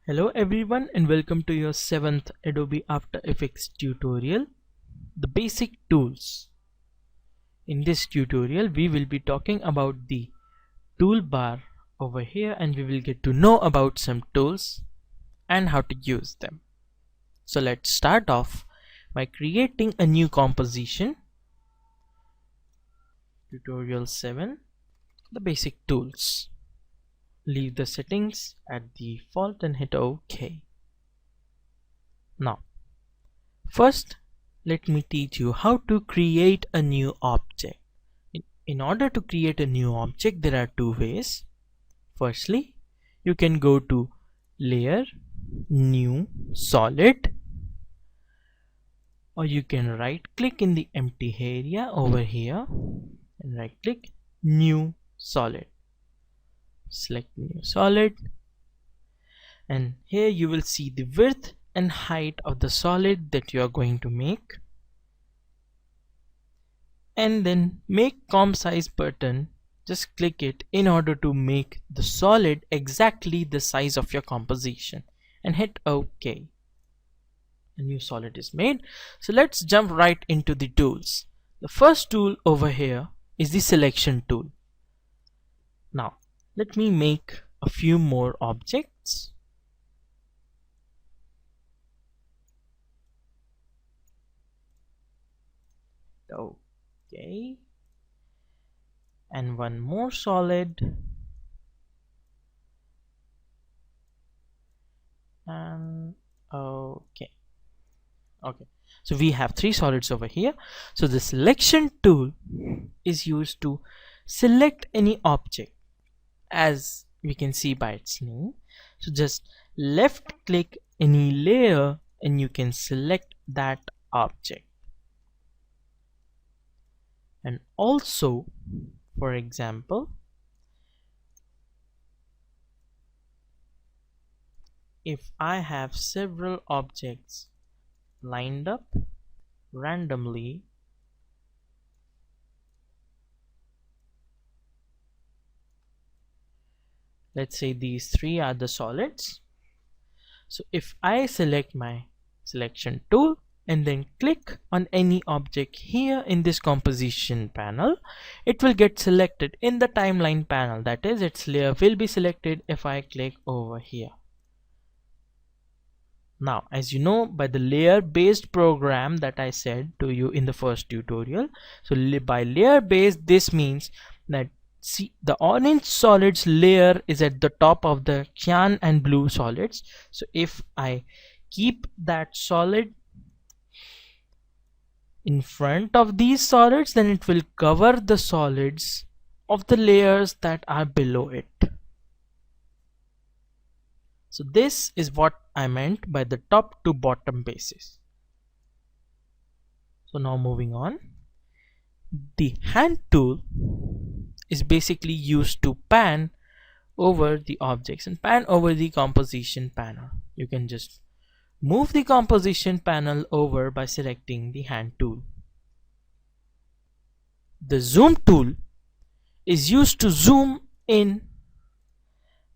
Hello everyone and welcome to your 7th Adobe After Effects tutorial, the basic tools. In this tutorial we will be talking about the toolbar over here and we will get to know about some tools and how to use them. So let's start off by creating a new composition. Tutorial 7, the basic tools. Leave the settings at default and hit OK. Now first, let me teach you how to create a new object. In order to create a new object, there are two ways. Firstly, you can go to Layer, New, Solid, or you can right click in the empty area over here and right click New Solid. Select New Solid, and here you will see the width and height of the solid that you are going to make, and then make comp size button, just click it in order to make the solid exactly the size of your composition and hit OK. A new solid is made. So let's jump right into the tools. The first tool over here is the selection tool. Now let me make a few more objects. Okay, and one more solid, and okay, so we have three solids over here. So the selection tool is used to select any object, as we can see by its name. So just left click any layer and you can select that object. And also, for example, if I have several objects lined up randomly, let's say these three are the solids. So if I select my selection tool and then click on any object here in this composition panel, it will get selected in the timeline panel. That is, its layer will be selected if I click over here. Now, as you know, by the layer based program that I said to you in the first tutorial, so by layer based, this means that see, the orange solids layer is at the top of the cyan and blue solids. So if I keep that solid in front of these solids, then it will cover the solids of the layers that are below it. So this is what I meant by the top to bottom basis. So now moving on, the hand tool is basically used to pan over the objects and pan over the composition panel. You can just move the composition panel over by selecting the hand tool. The zoom tool is used to zoom in,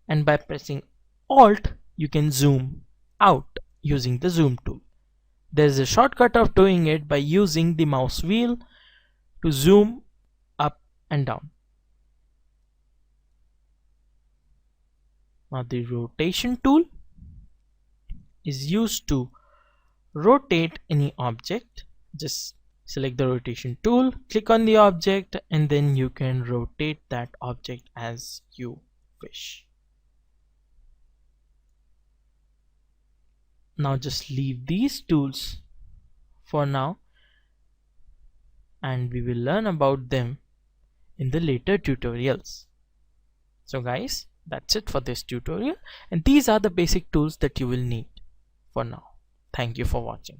and by pressing Alt you can zoom out using the zoom tool. There is a shortcut of doing it by using the mouse wheel to zoom up and down. Now the rotation tool is used to rotate any object. Just select the rotation tool, click on the object, and then you can rotate that object as you wish. Now just leave these tools for now and we will learn about them in the later tutorials. So guys, that's it for this tutorial, and these are the basic tools that you will need for now. Thank you for watching.